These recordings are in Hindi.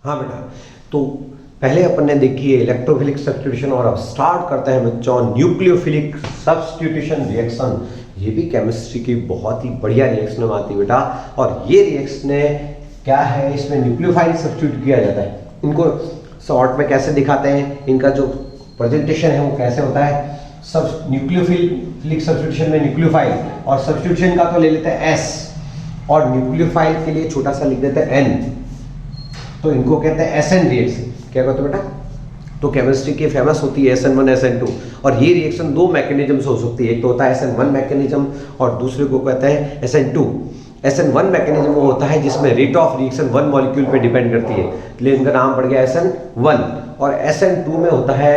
हाँ बेटा, तो पहले अपन ने देखी है इलेक्ट्रोफिलिक सब्स्टिट्यूशन और अब स्टार्ट करते हैं बच्चों न्यूक्लियोफिलिक सब्स्टिट्यूशन रिएक्शन। ये भी केमिस्ट्री की बहुत ही बढ़िया रिएक्शन में आती है बेटा। और ये रिएक्शन क्या है, इसमें न्यूक्लियोफाइल सब्स्टिट्यूट किया जाता है। इनको शॉर्ट में कैसे दिखाते हैं, इनका जो प्रेजेंटेशन है वो कैसे होता है। सब न्यूक्लियोफिलिक सब्स्टिट्यूशन में न्यूक्लियोफाइल और सब्स्टिट्यूशन का तो ले लेते हैं एस, और न्यूक्लियोफाइल के लिए छोटा सा लिख देते हैं एन, तो इनको कहते हैं एसएन रिएक्शन। क्या कहते हो बेटा? तो केमिस्ट्री की फेमस होती है SN1 SN2, और ये रिएक्शन दो मैकेनिज्म से हो सकती है। एक तो होता है SN1 मैकेनिज्म और दूसरे को कहते हैं SN2। SN1 मैकेनिज्म वो होता है जिसमें rate of reaction one molecule पे डिपेंड करती है, इसलिए इनका नाम पड़ गया SN1। और SN2 में होता है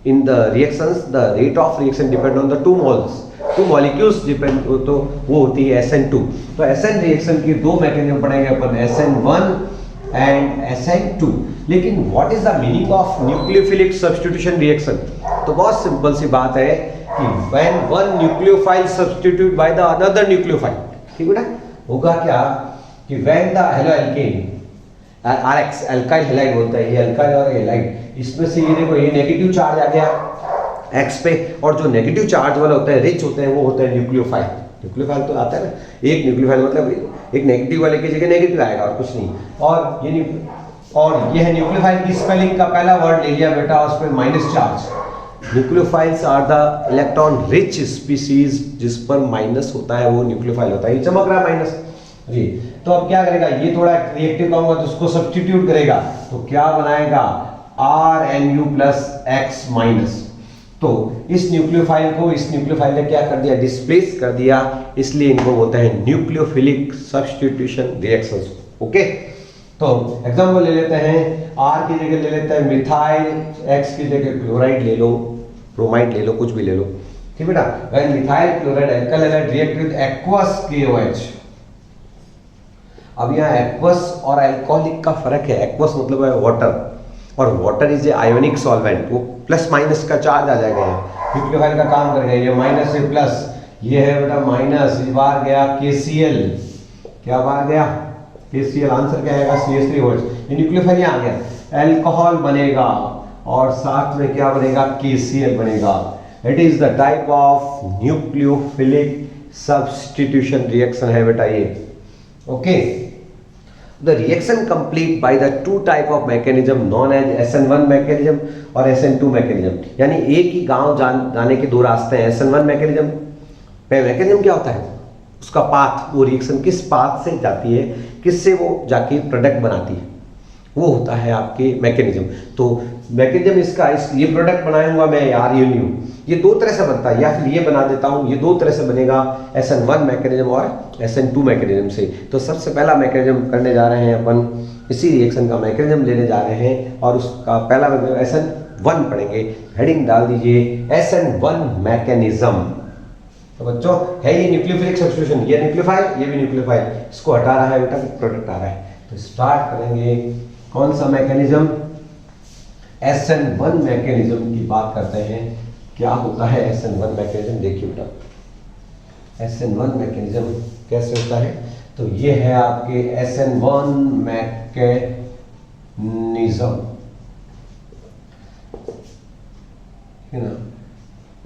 in the reactions the rate of reaction depend on the two molecules depend, तो वो होती है SN2। तो SN रिएक्शन की दो मैकेनिज्म पढ़ेंगे अपन, SN1 एंड SN2। लेकिन what is the meaning of nucleophilic substitution reaction? तो बहुत सिंपल सी बात है कि when one nucleophile substitute by the another nucleophile, ठीक बेटा, होगा क्या कि when the halo alkane RX alkyl halide बोलता है, ये अल्काइल और हैलाइड, इसमें से ये देखो ये नेगेटिव चार्ज आ गया X पे, और जो नेगेटिव चार्ज वाला होता है रिच होते हैं वो होता है न्यूक्लियोफाइल। न्यूक्लियोफाइल तो आता है ना, एक न्यूक्लियोफाइल मतलब एक नेगेटिव वाले की जगह नेगेटिव आएगा और कुछ नहीं। और ये है न्यूक्लियोफाइल की स्पेलिंग का पहला वर्ड ले लिया बेटा, उस पर minus charge. Nucleophiles are the electron rich species, जिस पर माइनस होता है वो न्यूक्लियोफाइल होता है। ये चमक रहा है माइनस जी। तो अब क्या करेगा, ये थोड़ा रिएक्टिव का होगा तो उसको सब्स्टिट्यूट करेगा, तो क्या बनाएगा RNU प्लस X माइनस। तो इस न्यूक्लियोफाइल को इस न्यूक्लियोफाइल ने क्या कर दिया, डिस्प्लेस कर दिया, इसलिए इनको बोलते हैं न्यूक्लियोफिलिक सब्स्टिट्यूशन रिएक्शंस। ओके, तो एग्जांपल ले लेते हैं, R की जगह ले लेते हैं मिथाइल, X की जगह क्लोराइड ले लो, ब्रोमाइड ले लो, कुछ भी ले लो, ठीक बेटा। When methyl chloride alkyl halide react with aqueous KOH। अब यहाँ एक्वस और अल्कोहलिक का फर्क है। एक्वस मतलब है वाटर, और water is a ionic solvent, वो प्लस माइनस का चार्ज आ जाएगा। न्यूक्लियोफाइल का काम करेगा, ये माइनस से प्लस, ये है बेटा माइनस, ये बाहर गया KCl, क्या बाहर गया KCl, आंसर क्या आएगा CH3OH। ये न्यूक्लियोफाइल यहाँ आ गया, अल्कोहल बनेगा और साथ में क्या बनेगा, KCl बनेगा। It is the type of nucleophilic substitution reaction है बेटा ये। Okay, the reaction complete by the two type of mechanism known as SN1 mechanism और SN2 mechanism। यानी एक ही गांव जाने के दो रास्ते हैं। SN1 mechanism पे मैकेनिज्म क्या होता है, उसका पाथ, वो रिएक्शन किस पाथ से जाती है, किससे वो जाके प्रोडक्ट बनाती है, वो होता है आपके मैकेनिज्म। तो मैकेनिज्म इसका ये प्रोडक्ट बनाऊंगा मैं RNU, ये दो तरह से बनता है, या फिर ये बना देता हूँ, ये दो तरह से बनेगा, SN1 मैकेनिज्म और SN2 मैकेनिज्म से। तो सबसे पहला मैकेनिज्म करने जा रहे हैं अपन, इसी रिएक्शन का मैकेनिज्म लेने जा रहे हैं, और उसका पहला SN1 पढ़ेंगे। हेडिंग डाल दीजिए SN1 मैकेनिज्म। तो बच्चों है ये न्यूक्लियोफिलिक सब्स्टिट्यूशन, ये न्यूक्लियोफाइल, ये भी न्यूक्लियोफाइल, इसको हटा रहा है बेटा, प्रोडक्ट आ रहा है। तो स्टार्ट करेंगे, कौन सा मैकेनिज्म, SN1 मैकेनिज्म की बात करते हैं। क्या होता है SN1 मैकेनिज्म, देखिए बेटा SN1 मैकेनिज्म कैसे होता है। तो ये है आपके SN1 mechanism,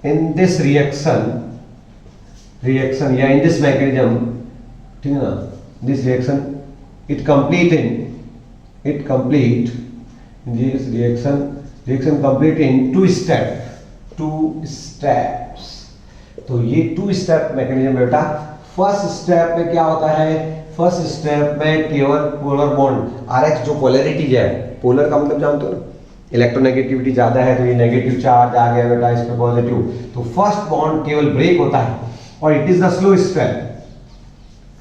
in this reaction या इन दिस मैकेनिज्म, ठीक है ना, this reaction it complete this reaction complete in two steps। तो ये टू स्टेप मैकेनिज्म बेटा। फर्स्ट स्टेप में क्या होता है, फर्स्ट स्टेप में केवल पोलर बॉन्ड RX जो पोलैरिटी है, पोलर का मतलब जानते हो ना, इलेक्ट्रोनेगेटिविटी ज्यादा है तो ये नेगेटिव चार्ज आ गया बेटा, इस पे पॉजिटिव। तो फर्स्ट बॉन्ड केवल ब्रेक होता है, और it is the slow step,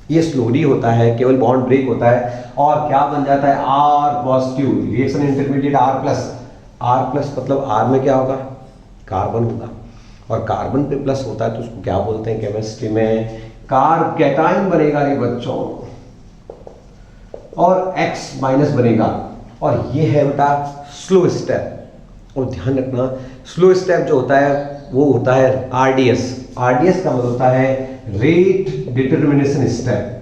ये स्लोली होता है, केवल बॉन्ड ब्रेक होता है, और क्या बन जाता है R positive, reaction intermediate R plus मतलब R में क्या होगा, कार्बन होगा, और कार्बन पे प्लस होता है तो उसको क्या बोलते हैं केमिस्ट्री में, कार्ब कैटायन बनेगा रे बच्चों, और X माइनस बनेगा। और ये है बेटा स्लो स्टेप। और ध्यान रखना स्लो स्टेप जो होता है वो होता है RDS का मतलब होता है rate determination step.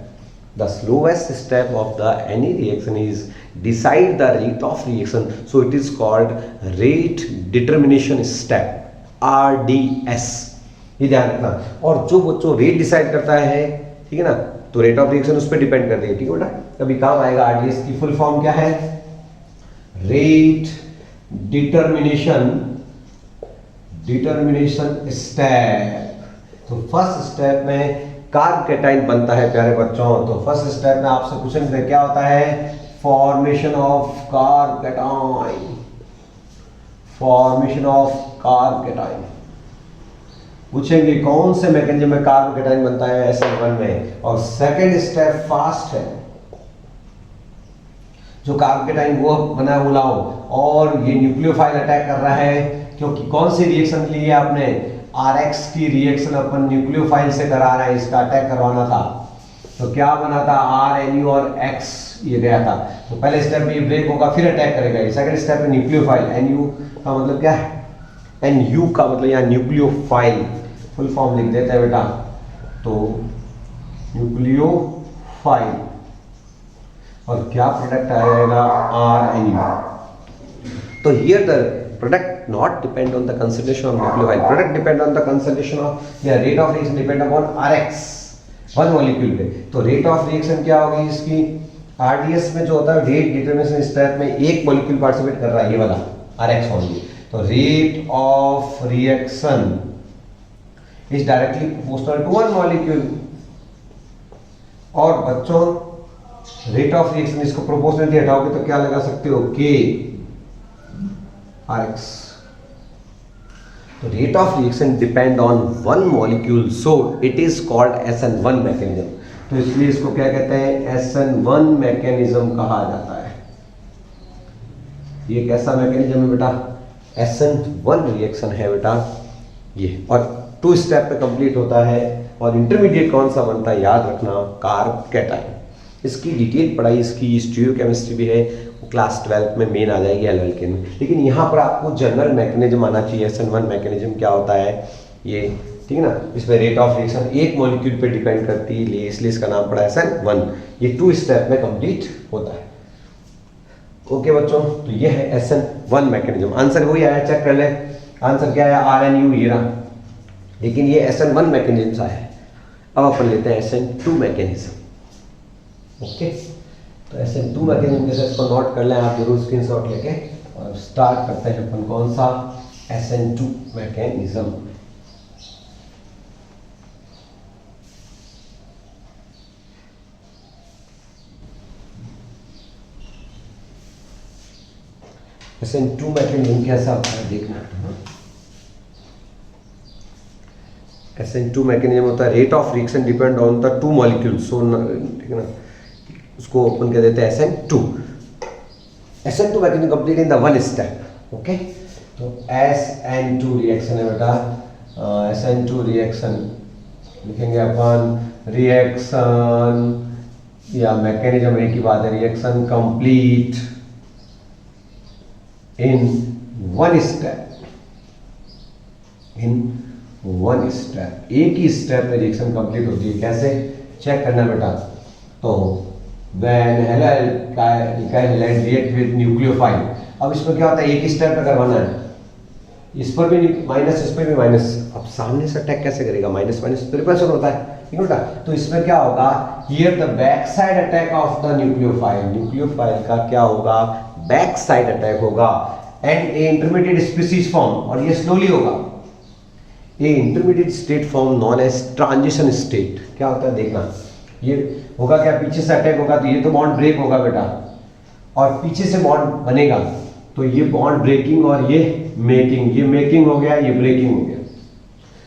The slowest step of the any reaction is decide the rate of reaction, so it is called rate determination step, RDS. ये ध्यान रखना। और जो बच्चों रेट डिसाइड करता है, ठीक है ना, तो रेट ऑफ रिएक्शन उस पर डिपेंड करती है, ठीक है बेटा, कभी काम आएगा। RDS की फुल फॉर्म क्या है? Rate determination step. तो फर्स्ट स्टेप में कार्ब कैटाइन बनता है प्यारे बच्चों। तो फर्स्ट स्टेप में आपसे पूछेंगे क्या होता है? Formation of carb cation, formation of carb cation. पूछेंगे कौन से मैकेनिज्म में कार्ब कैटाइन बनता है SN1 में। और सेकंड स्टेप फास्ट है, जो कार्ब कैटाइन वो बना है वो लाओ। और ये न्यूक्लियोफाइल अटैक कर रहा है, क्योंकि कौन सी रिएक्शन ली है आपने? RX की रिएक्शन अपन न्यूक्लियोफाइल से करा रहा है, इसका अटैक करवाना था। तो क्या बना था? RNU और X ये गया था। तो पहले स्टेप में ये ब्रेक होगा, फिर अटैक करेगा। ये सेकंड स्टेप में न्यूक्लियोफाइल, NU का मतलब क्या है? NU का मतलब यहाँ न्यूक्लियोफाइल, फुल फॉर्म लिख देते हैं बेटा। तो न्यूक्लियोफाइल और क्या प्रोडक्ट आएगा? RNU। तो here the product not depend on the concentration of nucleophile, product depend on the concentration of या rate of reaction depend upon RX, one molecule पे। तो रेट ऑफ रिएक्शन क्या होगी इसकी? RDS में जो होता है रेट डिटरमिनेशन स्टेप में एक मॉलिक्यूल पार्टिसिपेट कर रहा है, ये वाला RX ओनली। तो rate of reaction is directly proportional to one molecule. और बच्चों रेट ऑफ रिएक्शन इसको प्रोपोर्शनलिटी हटाओगे तो क्या लगा सकते हो? K RX। तो rate of reaction depend on one molecule, so it is called SN1 mechanism. तो इसलिए इसको क्या कहते हैं? SN1 मैकेनिज्म कहा जाता है। ये कैसा मैकेनिज्म है बेटा? SN1 रिएक्शन है बेटा ये। और 2 स्टेप पे कंप्लीट होता है। और इंटरमीडिएट कौन सा बनता है याद रखना? Carb cation. इसकी डिटेल पढ़ाई इसकी स्टीरियोकेमिस्ट्री भी है, क्लास 12 में मेन आ जाएगी एल्केन में। लेकिन यहाँ पर आपको जनरल मैकेनिज्म आना चाहिए। SN1 मैकेनिज्म क्या होता है ये, ठीक है ना? इसमें रेट ऑफ रिएक्शन एक मॉलिक्यूल पे डिपेंड करती है, इसलिए इसका नाम पड़ा SN1। ये 2 स्टेप में कंप्लीट होता है। ओके बच्चों, तो ये है SN1 मैकेनिज्म। आंसर वही आया, चेक कर ले। आंसर क्या है? RNU ये रहा, लेकिन ये SN1 मैकेनिज्म सा है। अब अपन लेते हैं SN2 मैकेनिज्म। ओके, तो SN2 मैकेनिज्म के साथ इसको नोट कर लें आप जरूर स्क्रीनशॉट लेके। और स्टार्ट करते हैं अपन कौन सा? SN2 mechanism. SN2 मैकेनिज्म कैसा होता है देखना। SN2 मैकेनिज्म होता है rate of reaction depend on the 2 molecules. So ठीक है ना, उसको अपन कह देते हैं SN2। SN2 mechanism complete in the 1 step. Okay, तो SN2 रिएक्शन है बेटा। SN2 रिएक्शन लिखेंगे अपन रिएक्शन या मैकेनिज्म एक ही बात है। रिएक्शन कंप्लीट इन 1 स्टेप, इन 1 स्टेप। एक ही स्टेप में रिएक्शन कंप्लीट होती है। कैसे चेक करना बेटा? तो when alkyl react with nucleophile, अब इसमें क्या होता है? एक ही स्टेप पे करवाना है। इस पर भी माइनस, इस पर भी माइनस। अब सामने से अटैक कैसे करेगा? माइनस माइनस तो रिपल्शन होता है, ठीक है बेटा? तो इसमें क्या होगा? Here the back side attack of the nucleophile, nucleophile का क्या होगा? बैक साइड अटैक होगा। And a intermediate species form, और ये स्लोली होगा। A intermediate state form known as transition state. क्या होता है देखना, ये होगा क्या? पीछे से अटैक होगा तो ये तो बॉन्ड ब्रेक होगा बेटा, और पीछे से बॉन्ड बनेगा तो ये बॉन्ड ब्रेकिंग और ये मेकिंग। ये मेकिंग हो गया, ये ब्रेकिंग हो गया।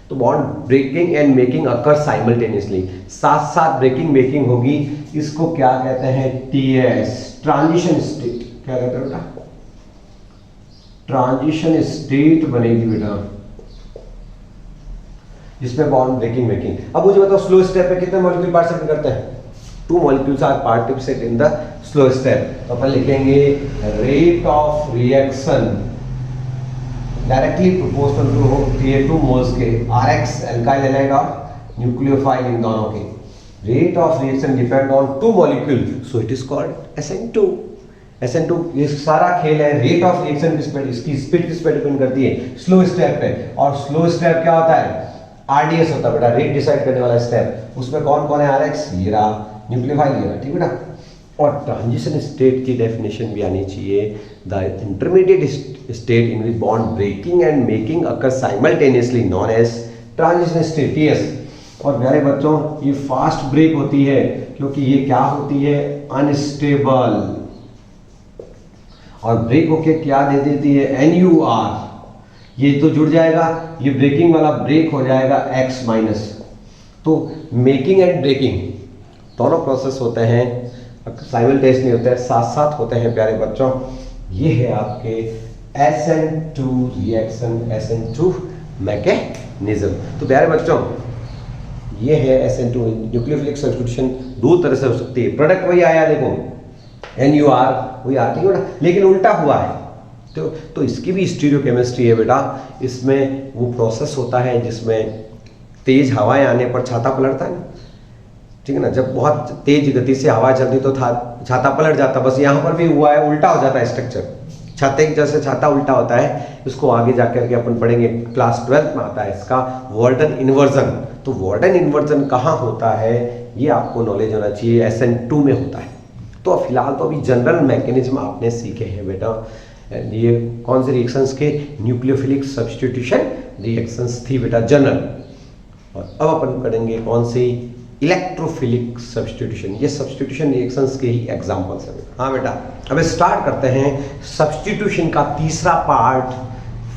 तो bond breaking and making occur simultaneously, साथ साथ ब्रेकिंग मेकिंग होगी। इसको क्या कहते हैं? TS, transition state. क्या कहते हैं बेटा? ट्रांजिशन स्टेट बनेगी बेटा, जिसमें बॉन्ड ब्रेकिंग मेकिंग। अब मुझे बताओ स्लो स्टेप पे कितने मॉलिक्यूल पार्टिसिपेट करते हैं? 2 molecules are participate in the slow step. तो अपन लिखेंगे rate of reaction directly proportional to 2 moles के RX एल्काइल हैलाइड और न्यूक्लियोफाइल इन दोनों के। rate of reaction depend on two molecule, so it is called SN2. SN2 ये सारा खेल है, रेट ऑफ रिएक्शन किस पे, इसकी स्पीड किस पे डिपेंड करती है, स्लो स्टेप पे। और स्लो स्टेप क्या होता है, RDS होता है बेटा, रेट डिसाइड करने वाला स्टेप। उसमें कौन कौन है, RX ये रहा, न्यूक्लियोफाइल ये रहा, ठीक बेटा। और ट्रांजिशन स्टेट की डेफिनेशन भी आनी चाहिए, the intermediate state in which bond breaking and making occur simultaneously known as transition state, TS। और प्यारे बच्चों ये फास्ट ब्रेक होती है क्योंकि ये क्या होती है, अनस्टेबल, और ब्रेक होके क्या दे देती है, NUR। ये तो जुड़ जाएगा, ये ब्रेकिंग वाला ब्रेक हो जाएगा X माइनस। तो मेकिंग एंड ब्रेकिंग दोनों प्रोसेस होते हैं, साइमल्टेनियसली होते हैं, साथ साथ होते हैं प्यारे बच्चों। ये है आपके SN2 रिएक्शन, SN2 मैकेनिज्म। तो प्यारे बच्चों ये है SN2 न्यूक्लियोफिलिक सब्स्टिट्यूशन, दो तरह से हो सकती है। प्रोडक्ट वही आया, देखो NUR वही आती है बेटा, लेकिन उल्टा हुआ है। तो इसकी भी स्टीरियोकेमिस्ट्री है बेटा। इसमें वो प्रोसेस होता है जिसमें तेज हवाएं आने पर छाता पलटता है ना, ठीक है ना। जब बहुत तेज गति से हवा चलती तो छाता पलट जाता, बस यहाँ पर भी हुआ है, उल्टा हो जाता है स्ट्रक्चर। छाते जैसे छाता उल्टा होता है, इसको आगे जाकर के अपन पढ़ेंगे, क्लास 12 में आता है इसका वॉर्डन इन्वर्जन। तो वॉर्डन इन्वर्जन कहाँ होता है ये आपको नॉलेज होना चाहिए, SN2 में होता है। तो फिलहाल तो अभी जनरल मैकेनिज्म आपने सीखे हैं बेटा। ये कौन से रिएक्शंस के, न्यूक्लियोफिलिक सब्स्टिट्यूशन रिएक्शंस थी बेटा जनरल। और अब अपन करेंगे कौन सी, इलेक्ट्रोफिलिक सब्स्टिट्यूशन। ये सब्स्टिट्यूशन रिएक्शंस के ही एग्जांपल्स हैं। हाँ बेटा, अब स्टार्ट करते हैं सब्स्टिट्यूशन का तीसरा part,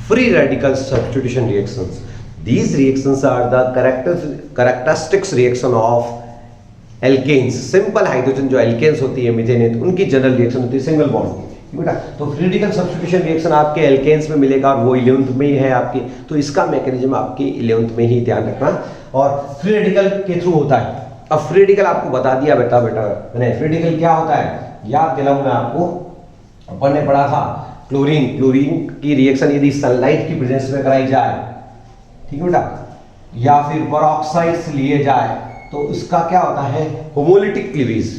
free radical substitution reactions. These reactions are the characteristics reaction of alkanes. Simple hydrogen जो एल्केन्स होती है मीथेन, उनकी जनरल रिएक्शन होती है सिंगल बॉन्ड की बेटा। तो फ्री रेडिकल सब्स्टिट्यूशन रिएक्शन आपके एल्केन्स में मिलेगा और वो 11th में ही है आपकी। तो इसका मैकेनिज्म आपकी 11th में ही ध्यान रखना, और फ्री रेडिकल के थ्रू होता है। अब फ्री रेडिकल आपको बता दिया बेटा मैंने, फ्री रेडिकल क्या होता है याद दिलाऊं मैं आपको, अपन ने पढ़ा था क्लोरीन की रिएक्शन यदि सनलाइट की प्रेजेंस में कराई जाए, ठीक है बेटा, या फिर पेरोक्साइड्स लिए जाए, तो इसका क्या होता है, होमोलिटिक क्लीवेज।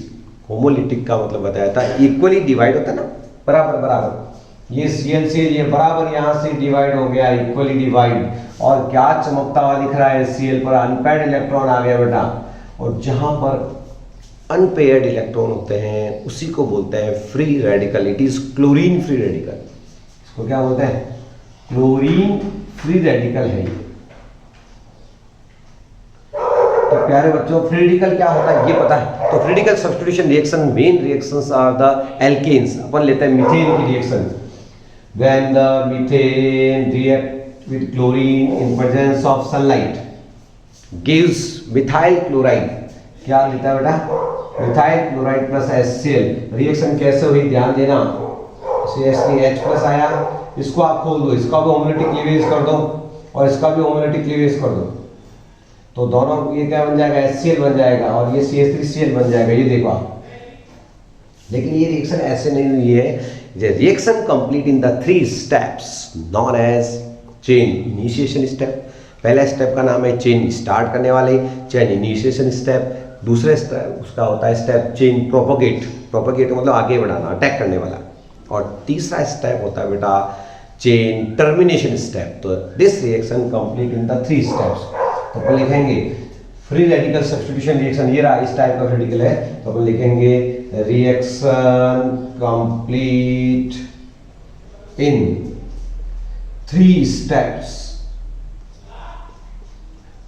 होमोलिटिक का मतलब बताया था इक्वली डिवाइड होता है ना, बराबर बराबर। ये Cl से ये बराबर यहाँ से डिवाइड हो गया, इक्वली डिवाइड। और क्या चमकता हुआ दिख रहा है, Cl पर अनपेयर्ड इलेक्ट्रॉन आ गया बेटा। और जहां पर अनपेयर्ड इलेक्ट्रॉन होते हैं उसी को बोलते हैं free radical. It is chlorine free radical. इसको क्या बोलते हैं, क्लोरीन फ्री रेडिकल है ये। तो प्यारे बच्चों फ्री रेडिकल क्या होता है ये पता है। तो free radical substitution reaction main reactions are the alkanes. अपन लेते हैं मीथेन की reaction. When the methane react with chlorine in presence of sunlight gives methyl chloride. क्या लेता है बेटा, methyl chloride plus HCl। Reaction कैसे हुई ध्यान देना, CH3H+ आया, इसको आप खोल दो, इसका भी होमोलिटिक क्लीवेज कर दो और इसका भी होमोलिटिक क्लीवेज कर दो, तो दोनों ये क्या बन जाएगा, HCl बन जाएगा और ये CH3Cl बन जाएगा। ये देखो आप, लेकिन ये रिएक्शन ऐसे नहीं हुई है। Reaction complete in the 3 steps known as chain initiation step. पहला स्टेप का नाम है चेन स्टार्ट करने वाले, चेन इनिशिएशन स्टेप। दूसरे स्टेप उसका होता है स्टेप चेन प्रोपोगेट। प्रोपोगेट मतलब आगे बढ़ाना, अटैक करने वाला। और तीसरा स्टेप होता है बेटा चेन टर्मिनेशन स्टेप। तो this reaction complete in the 3 steps. तो अपन लिखेंगे फ्री रेडिकल सब्स्टिट्यूशन रिएक्शन, ये रहा इस टाइप का रेडिकल है, तो अपन लिखेंगे रिएक्शन कंप्लीट इन 3 स्टेप्स।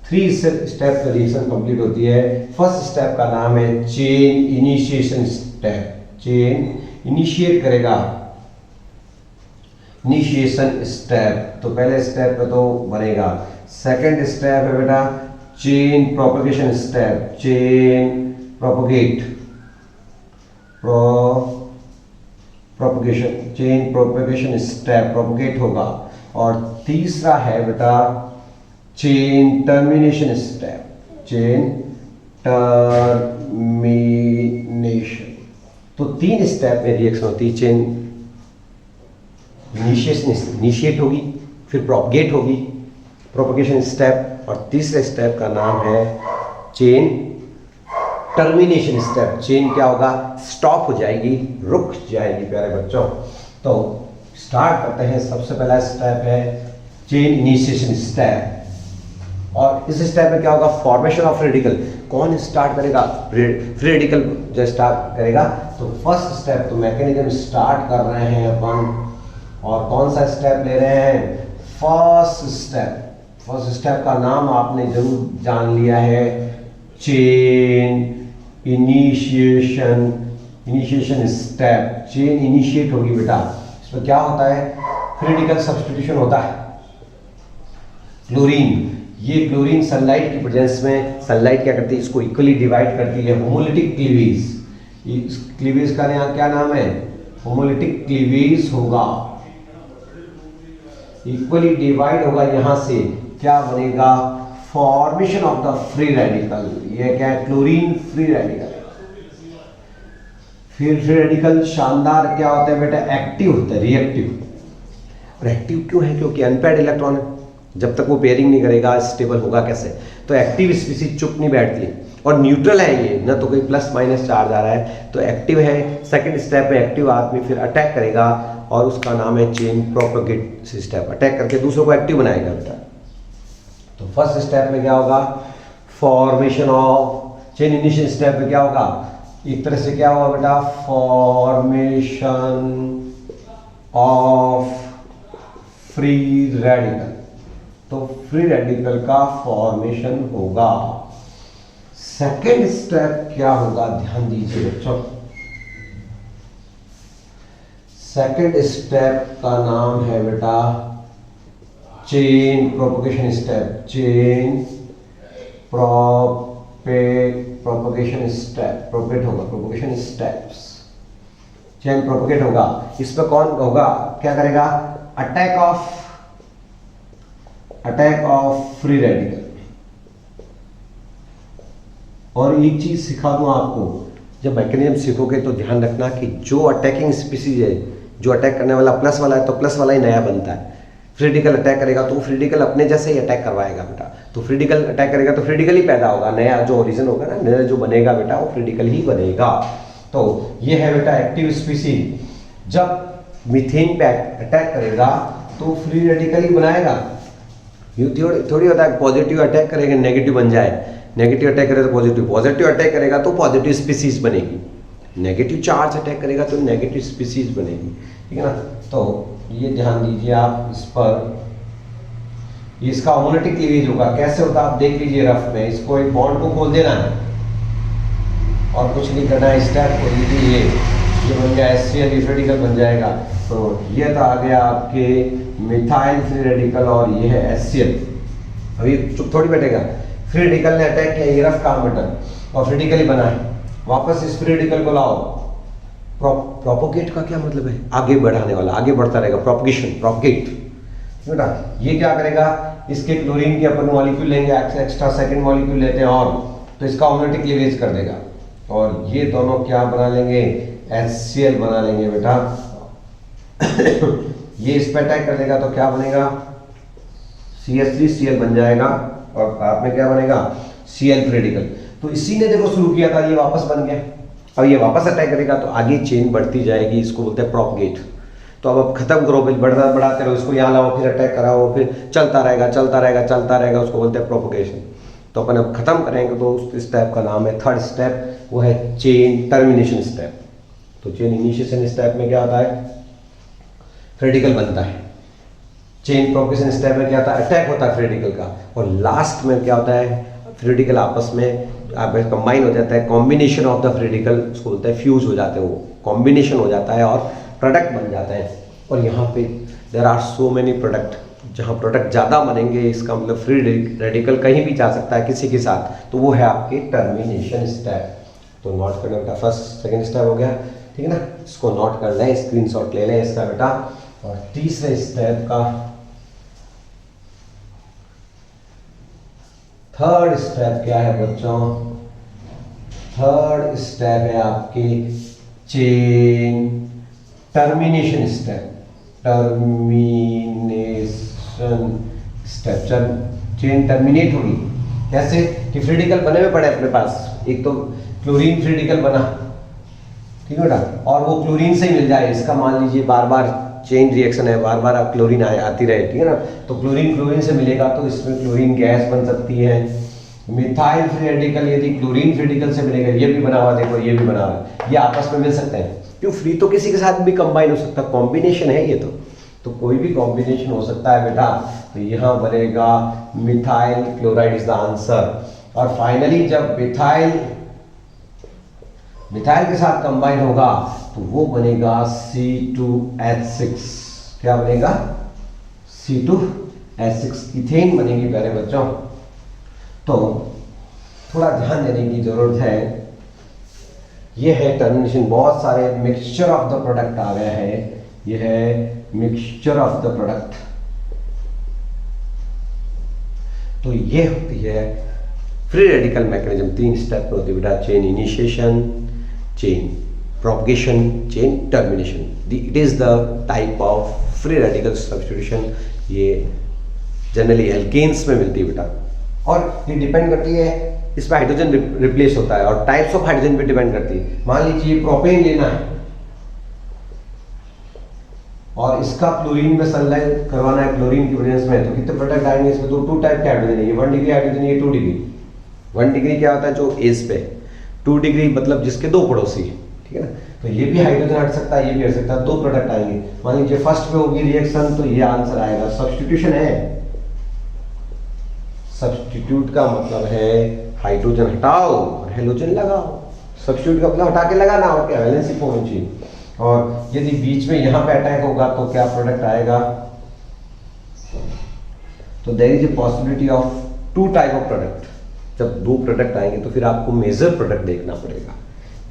3 स्टेप का रिएक्शन कंप्लीट होती है। फर्स्ट स्टेप का नाम है chain initiation step. Chain initiate करेगा, इनिशिएशन स्टेप। तो पहले स्टेप पे तो बनेगा। सेकंड स्टेप है बेटा chain propagation step. Chain propagate, propagation, chain propagation step, propagate होगा। और तीसरा है बेटा chain termination step. Chain termination. तो 3 स्टेप में रिएक्शन होती है। चेन इनिशिएट होगी, फिर प्रोपगेट होगी, प्रोपगेशन स्टेप, और तीसरे स्टेप का नाम है चेन टर्मिनेशन स्टेप, चेन क्या होगा, स्टॉप हो जाएगी, रुक जाएगी प्यारे बच्चों। तो स्टार्ट करते हैं। सबसे पहला स्टेप है चेन इनिशिएशन स्टेप, और इस स्टेप में क्या होगा, फॉर्मेशन ऑफ रेडिकल। कौन स्टार्ट करेगा, फ्री रेडिकल जो स्टार्ट करेगा। तो फर्स्ट स्टेप तो मैकेनिज्म स्टार्ट कर रहे हैं अपन, और कौन सा स्टेप ले रहे हैं, फर्स्ट स्टेप। फर्स्ट स्टेप का नाम आपने जरूर जान लिया है, chain initiation step. Chain initiate होगी बेटा, इसमें क्या होता है, फ्री रेडिकल सब्स्टिट्यूशन होता है। क्लोरीन, ये क्लोरीन सनलाइट की प्रेजेंस में, सनलाइट क्या करती है, इसको इक्वली डिवाइड करती है, होमोलिटिक क्लीवेज। इस क्लीवेज का यहाँ क्या नाम है, होमोलिटिक क्लीवेज होगा, इक्वली डिवाइड होगा। यहां से क्या बनेगा, formation of the free radical. ये क्या है, क्लोरीन फ्री रेडिकल। फिर फ्री रेडिकल शानदार क्या होता है बेटा, एक्टिव होता है, रिएक्टिव। और एक्टिव क्यों है, क्योंकि अनपेयर्ड इलेक्ट्रॉन है, जब तक वो पेयरिंग नहीं करेगा स्टेबल होगा कैसे। तो एक्टिव स्पीसीज चुप नहीं बैठती, और न्यूट्रल है ये, ना तो कोई प्लस माइनस चार्ज आ रहा है, तो एक्टिव है। सेकंड स्टेप में एक्टिव आदमी फिर अटैक करेगा, और उसका नाम है चेन प्रोपेगेट स्टेप। अटैक करके दूसरों को एक्टिव बनाएगा बेटा। तो फर्स्ट स्टेप में क्या होगा, formation of, chain initiation step में क्या होगा, एक तरह से क्या होगा बेटा, फॉर्मेशन ऑफ फ्री रेडिकल। तो फ्री रेडिकल का फॉर्मेशन होगा। सेकेंड स्टेप क्या होगा, ध्यान दीजिए बच्चों। सेकेंड स्टेप का नाम है बेटा chain propagation step. Chain propagation step, prophet होगा, प्रोपगेशन स्टेप्स, चेन प्रोपगेट होगा। इसमें कौन होगा, क्या करेगा, अटैक ऑफ फ्री रेडिकल। और एक चीज सिखा दूं आपको, जब मैकेनिज्म सीखोगे तो ध्यान रखना कि जो अटैकिंग स्पीसीज है, जो अटैक करने वाला प्लस वाला है, तो प्लस वाला ही नया बनता है। फ्री रेडिकल अटैक करेगा तो फ्री रेडिकल अपने जैसे ही अटैक करवाएगा बेटा। तो फ्री रेडिकल अटैक करेगा तो फ्री रेडिकल ही पैदा होगा, नया जो ओरिजिन होगा ना, नया जो बनेगा बेटा, वो फ्री रेडिकल ही बनेगा। तो ये है बेटा एक्टिव स्पीसीज। जब मीथेन पे अटैक करेगा तो फ्री रेडिकल ही बनाएगा। थोड़ी होता है पॉजिटिव अटैक करेगा नेगेटिव बन जाए, नेगेटिव अटैक करेगा तो पॉजिटिव, पॉजिटिव अटैक करेगा तो पॉजिटिव स्पीसीज बनेगी, नेगेटिव चार्ज अटैक करेगा तो नेगेटिव स्पीसीज बनेगी, ठीक है ना। तो ये ध्यान दीजिए आप इस पर। इसका होमोलिटिक क्लीवेज होगा, कैसे होता है आप देख लीजिए रफ में। इसको एक बॉन्ड को खोल देना है और कुछ नहीं करना है, स्टेप खोल लीजिए, ये बन गया HCl, फ्री रेडिकल बन जाएगा। तो ये तो आ गया आपके मिथाइल फ्री रेडिकल, और ये है HCl। अभी चुप थोड़ी बैठेगा, फ्री रेडिकल ने अटैक किया, ये रफ काम बटन, और फ्री रेडिकल ही बना है। वापस इस फ्री रेडिकल को लाओ। प्रोपोगेट का क्या मतलब है, आगे बढ़ाने वाला, आगे बढ़ता रहेगा, प्रोपगेशन, प्रोपगेट बेटा। ये क्या करेगा, इसके क्लोरीन के अपन मॉलिक्यूल लेंगे, एक्स्ट्रा सेकंड मॉलिक्यूल लेते हैं, और तो इसका होमोलिटिक क्लीवेज कर देगा, और ये दोनों क्या बना लेंगे, HCl बना लेंगे बेटा। ये इस पर अटैक कर देगा तो क्या बनेगा, CH3Cl बन जाएगा, और बाद में क्या बनेगा, Cl फ्री रेडिकल। तो इसी ने देखो शुरू किया था, ये वापस बन गया। अब ये वापस अटैक करेगा तो आगे चेन बढ़ती जाएगी, इसको बोलते हैं प्रोपगेट। तो अब खत्म करो, बढ़ाते रहो, इसको यहाँ लाओ, फिर अटैक कराओ, फिर चलता रहेगा, उसको बोलते हैं प्रोपगेशन। तो अपन अब खत्म करेंगे तो उस स्टेप का नाम है, थर्ड स्टेप, वो है चेन टर्मिनेशन स्टेप। तो चेन इनिशिएशन स्टेप में क्या होता है, फ्री रेडिकल बनता है। चेन प्रोपगेशन स्टेप में क्या होता है, अटैक होता है फ्री रेडिकल का, और लास्ट में क्या होता है, फ्री रेडिकल आपस में कंबाइन हो जाता है, combination of the free radical, उसको बोलते हैं फ्यूज हो जाते हैं, वो कॉम्बिनेशन हो जाता है और प्रोडक्ट बन जाता है। और यहाँ पे there are so many product, जहाँ प्रोडक्ट ज़्यादा बनेंगे, इसका मतलब फ्री रेडिकल कहीं भी जा सकता है किसी के साथ, तो वो है आपके टर्मिनेशन स्टेप। तो नोट करना बेटा, फर्स्ट सेकेंड स्टेप हो गया, ठीक है ना। इसको नोट कर लें, स्क्रीनशॉट ले लें इसका बेटा। और तीसरे स्टेप का थर्ड स्टेप क्या है बच्चों, थर्ड स्टेप है आपकी chain termination step. Termination step, chain terminate होगी कैसे, कि फ्री रेडिकल बने हुए पड़े अपने पास, एक तो क्लोरीन फ्री रेडिकल बना, ठीक है बेटा, और वो क्लोरीन से ही मिल जाए। इसका मान लीजिए बार बार चेन रिएक्शन है, बार बार आप क्लोरीन आती रहे, ठीक है ना, तो क्लोरीन क्लोरीन से मिलेगा तो इसमें क्लोरीन गैस बन सकती है। मिथाइल फ्री रेडिकल यदि क्लोरीन फ्री रेडिकल से मिलेगा, ये भी बना हुआ देखो, ये भी बना हुआ है, ये आपस में मिल सकते हैं। क्यों, फ्री तो किसी के साथ भी कंबाइन हो सकता है, कॉम्बिनेशन है ये तो कोई भी कॉम्बिनेशन हो सकता है बेटा। तो यहाँ बनेगा methyl chloride is the answer. और फाइनली जब मिथाइल के साथ कंबाइन होगा तो वो बनेगा C2H6। क्या बनेगा? C2H6 इथेन बनेगी प्यारे बच्चों। तो थोड़ा ध्यान देने की जरूरत है। ये है टर्मिनेशन, बहुत सारे मिक्सचर ऑफ द प्रोडक्ट आ गया है। ये है मिक्सचर ऑफ द प्रोडक्ट। तो ये होती है फ्री रेडिकल मैकेनिज्म। 3 स्टेप में होती है बेटा, chain initiation, chain propagation, chain termination. It is the type of free radical substitution. ये जनरली एल्केन्स में मिलती है बेटा, और ये डिपेंड करती है, इसमें हाइड्रोजन रिप्लेस होता है और टाइप्स ऑफ हाइड्रोजन पे डिपेंड करती है। मान लीजिए प्रोपेन लेना है और इसका क्लोरीन में सनलाइट करवाना है क्लोरीन की प्रेजेंस में, तो कितने प्रोडक्ट आएंगे इसमें? तो 2 टाइप के हाइड्रोजन है, ये 1 डिग्री हाइड्रोजन, ये 2 डिग्री। 1 डिग्री क्या होता है? जो एज पे। 2 डिग्री मतलब जिसके 2 पड़ोसी है, ठीक है ना। तो ये भी हाइड्रोजन हट सकता है, ये भी हट सकता है, 2 प्रोडक्ट आएंगे। मान लीजिए फर्स्ट पे होगी रिएक्शन, तो ये आंसर आएगा। सब्स्टिट्यूशन है, सब्स्टिट्यूट का मतलब है हाइड्रोजन हटाओ और हेलोजन लगाओ। सब्स्टिट्यूट का मतलब हटा के लगाना, और क्या, वैलेंसी फॉर्म चाहिए। और यदि बीच में यहाँ पे अटैक होगा तो क्या प्रोडक्ट आएगा? तो there is a possibility of 2 type of product. जब 2 प्रोडक्ट आएंगे तो फिर आपको मेजर प्रोडक्ट देखना पड़ेगा।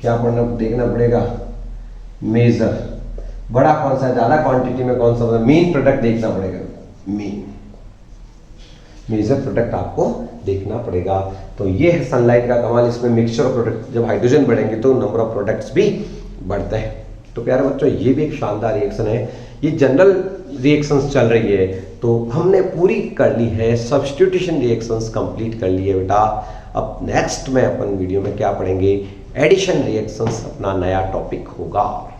क्या देखना पड़ेगा? मेजर। बड़ा कौन सा, ज्यादा क्वांटिटी में कौन सा, मेन प्रोडक्ट देखना पड़ेगा। मेजर प्रोडक्ट आपको देखना पड़ेगा। तो ये है सनलाइट का कमाल। इसमें मिक्सचर ऑफ प्रोडक्ट, जब हाइड्रोजन बढ़ेंगे तो नंबर ऑफ प्रोडक्ट्स भी बढ़ते हैं। तो प्यारे बच्चों, ये भी एक शानदार रिएक्शन है। ये जनरल रिएक्शंस चल रही है, तो हमने पूरी कर ली है, सब्स्टिट्यूशन रिएक्शंस कंप्लीट कर ली है बेटा। अब नेक्स्ट में अपन वीडियो में क्या पढ़ेंगे? एडिशन रिएक्शंस अपना नया टॉपिक होगा।